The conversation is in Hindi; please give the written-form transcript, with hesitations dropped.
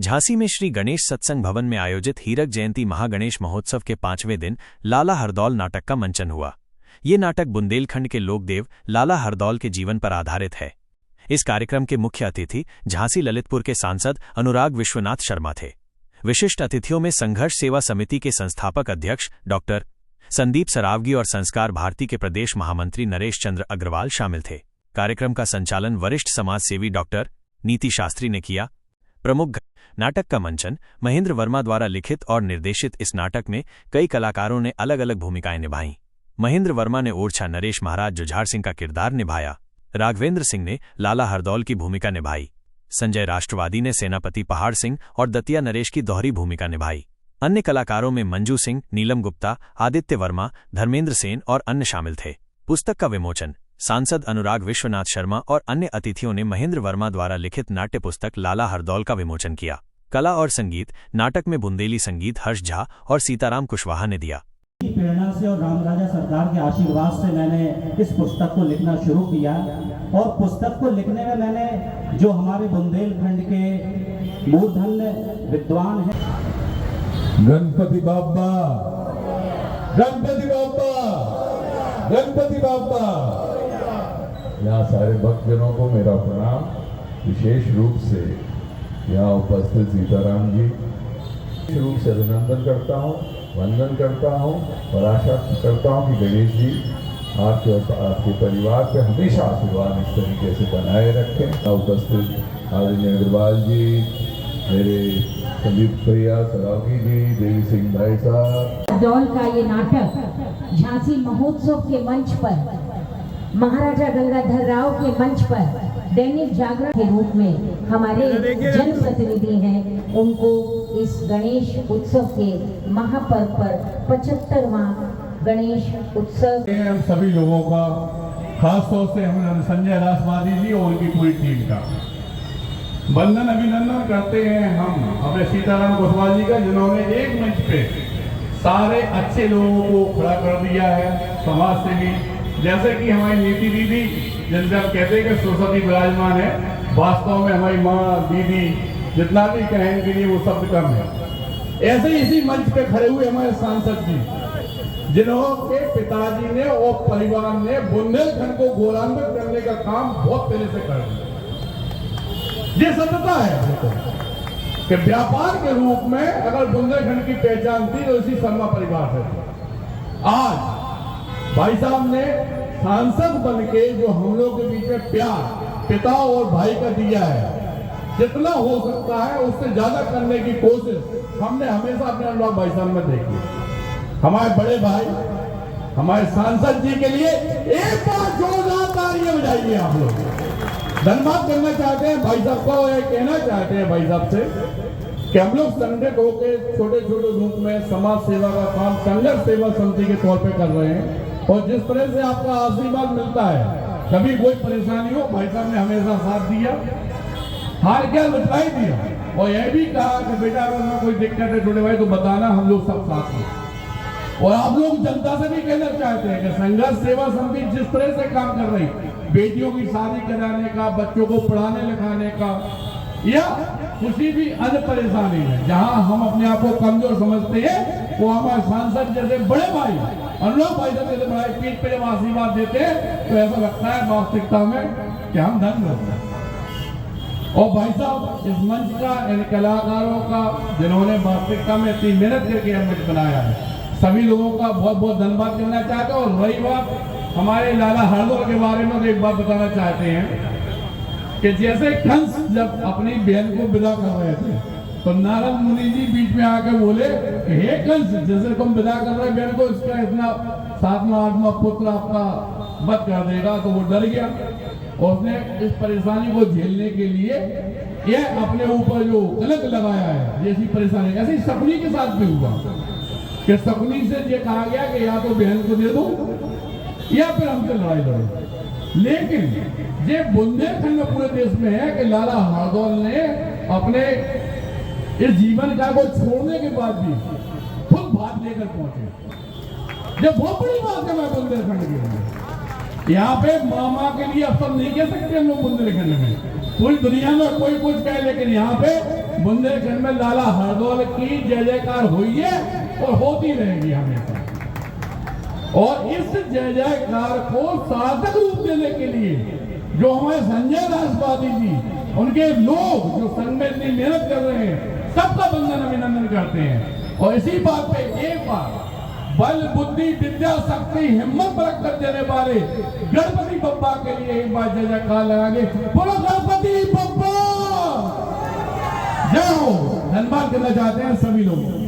झांसी में श्री गणेश सत्संग भवन में आयोजित हीरक जयंती महागणेश महोत्सव के 5वें दिन लाला हरदौल नाटक का मंचन हुआ। ये नाटक बुंदेलखंड के लोकदेव लाला हरदौल के जीवन पर आधारित है। इस कार्यक्रम के मुख्य अतिथि झांसी ललितपुर के सांसद अनुराग विश्वनाथ शर्मा थे। विशिष्ट अतिथियों में संघर्ष सेवा समिति के संस्थापक अध्यक्ष डॉक्टर संदीप सरावगी और संस्कार भारती के प्रदेश महामंत्री नरेश चंद्र अग्रवाल शामिल थे। कार्यक्रम का संचालन वरिष्ठ समाजसेवी डॉक्टर नीति शास्त्री ने किया। प्रमुख नाटक का मंचन महेंद्र वर्मा द्वारा लिखित और निर्देशित इस नाटक में कई कलाकारों ने अलग अलग भूमिकाएं निभाईं। महेंद्र वर्मा ने ओरछा नरेश महाराज जुझार सिंह का किरदार निभाया। राघवेंद्र सिंह ने लाला हरदौल की भूमिका निभाई। संजय राष्ट्रवादी ने सेनापति पहाड़ सिंह और दतिया नरेश की दोहरी भूमिका निभाई। अन्य कलाकारों में मंजू सिंह, नीलम गुप्ता, आदित्य वर्मा, धर्मेंद्र सेन और अन्य शामिल थे। पुस्तक का विमोचन सांसद अनुराग विश्वनाथ शर्मा और अन्य अतिथियों ने महेंद्र वर्मा द्वारा लिखित नाट्य पुस्तक लाला हरदौल का विमोचन किया। कला और संगीत नाटक में बुंदेली संगीत हर्ष झा और सीताराम कुशवाहा ने दिया। प्रेरणा से और रामराजा सरकार के आशीर्वाद से मैंने इस पुस्तक को लिखना शुरू किया और पुस्तक को लिखने में मैंने जो हमारे बुंदेलखंड के मूर्धन्य विद्वान हैं, गणपति बाबा, गणपति बाबा, गणपति बाबा, यहाँ सारे भक्तजनों को मेरा प्रणाम। विशेष रूप से यहाँ उपस्थित सीताराम जी विशेष रूप से अभिनंदन करता हूँ, वंदन करता हूँ और आशा करता हूँ कि गणेश जी आपके और आपके परिवार पे हमेशा आशीर्वाद इस तरीके से बनाए रखें। उपस्थित आदरणीय अग्रवाल जी, मेरे संदीप प्रिया सरावगी जी, देवी सिंह भाई साहब। हरदौल का ये नाटक झांसी महोत्सव के मंच पर, महाराजा गंगाधर राव के मंच पर दैनिक जागरण के रूप में हमारे जनप्रतिनिधि हैं, उनको इस गणेश उत्सव के महापर्व पर 75वां गणेश उत्सव हम सभी लोगों का, खास तौर से हम संजय राष्ट्रवादी जी और उनकी पूरी टीम का वंदन अभिनंदन करते हैं हम अपने सीताराम कुशवाहा जी का, जिन्होंने एक मंच पे सारे अच्छे लोगों को खड़ा कर दिया है। समाज सेवी जैसे कि हमारी नीति दीदी, जिनसे हम कहते हैं कि सरस्वती विराजमान है, वास्तव में हमारी माँ दीदी जितना भी कहें के लिए वो शब्द कम है। ऐसे ही इसी मंच पे खड़े हुए हमारे सांसद जी, जिन्होंने पिताजी ने और परिवार ने बुंदेलखंड को गौरवान्वित करने का काम बहुत पहले से कर दिया। ये सत्यता है कि व्यापार के रूप में अगर बुंदेलखंड की पहचान थी तो इसी शर्मा परिवार से। आज भाई साहब ने सांसद बन के जो हम लोग के बीच में प्यार पिता और भाई का दिया है, जितना हो सकता है उससे ज्यादा करने की कोशिश हमने हमेशा अपने अनुराग भाई साहब में देखी। हमारे बड़े भाई, हमारे सांसद जी के लिए एक बार जोरदार तालियां बजाइए आप लोग। धन्यवाद करना चाहते हैं भाई साहब को, ये कहना चाहते हैं भाई साहब से कि हम लोग संगठित होकर छोटे छोटे रूप में समाज सेवा का काम संघर्ष सेवा समिति के तौर पे कर रहे हैं और जिस तरह से आपका आशीर्वाद मिलता है, कभी कोई परेशानी हो भाई साहब ने हमेशा साथ दिया, हार क्या बतलाई दिया और यह भी कहा कि बेटा अगर में कोई दिक्कत है छोटे भाई तो बताना, हम लोग सब साथ हैं। और आप लोग जनता से भी कहना चाहते हैं कि संघर्ष सेवा समिति जिस तरह से काम कर रही, बेटियों की शादी कराने का, बच्चों को पढ़ाने लिखाने का या किसी भी अन्य परेशानी में जहां हम अपने आप को कमजोर समझते हैं, वो हमारे सांसद जैसे बड़े भाई अनुराग भाई साहब जैसे बड़े पीठ पे जब आशीर्वाद देते हैं तो ऐसा लगता है वास्तविकता में कि हम धन्य होते हैं। और भाई साहब इस मंच का, इन कलाकारों का जिन्होंने वास्तविकता में इतनी मेहनत करके यह मंच बनाया है, सभी लोगों का बहुत बहुत धन्यवाद करना चाहते हैं। और रही बात हमारे लाला हरदौल के बारे में, तो एक बात बताना चाहते हैं कि जैसे कंस जब अपनी बहन को विदा कर रहे थे तो नारद मुनि जी बीच में आकर बोले, हे कंस, जैसे तुम विदा कर रहे बहन को, इसका इतना 7वां 8वां पुत्र आपका वध कर देगा। तो वो डर गया और उसने इस परेशानी को झेलने के लिए यह अपने ऊपर जो कलंक लगाया है, जैसी परेशानी, ऐसे ही शकुनी के साथ भी हुआ कि शकुनी से ये कहा गया कि या तो बहन को दे दो या फिर हमसे लड़ाई लड़ो। लेकिन ये बुंदेलखंड में पूरे देश में है कि लाला हरदौल ने अपने इस जीवन का को छोड़ने के बाद भी खुद भाग लेकर पहुंचे। जब बहुत बड़ी बात है मैं बुंदेलखंड के लिए यहाँ पे मामा के लिए अवसर नहीं कह सकते हम लोग बुंदेलखंड में, पूरी दुनिया में कोई कुछ कहे, लेकिन यहाँ पे बुंदेलखंड में लाला हरदौल की जय जयकार हुई है और होती रहेगी हमेशा। और इस जय जयकार को सार्थक रूप देने के लिए जो हमारे संजय राष्ट्रवादी जी, उनके लोग जो संघ में इतनी मेहनत कर रहे हैं, सबका वंदन अभिनंदन करते हैं। और इसी बात पे एक बार बल बुद्धि विद्या शक्ति हिम्मत बरक कर देने वाले गणपति बप्पा के लिए एक बार जय जयकार लगाएंगे। बोलो गणपति बप्पा जय हो। धन्यवाद करना चाहते हैं सभी लोग।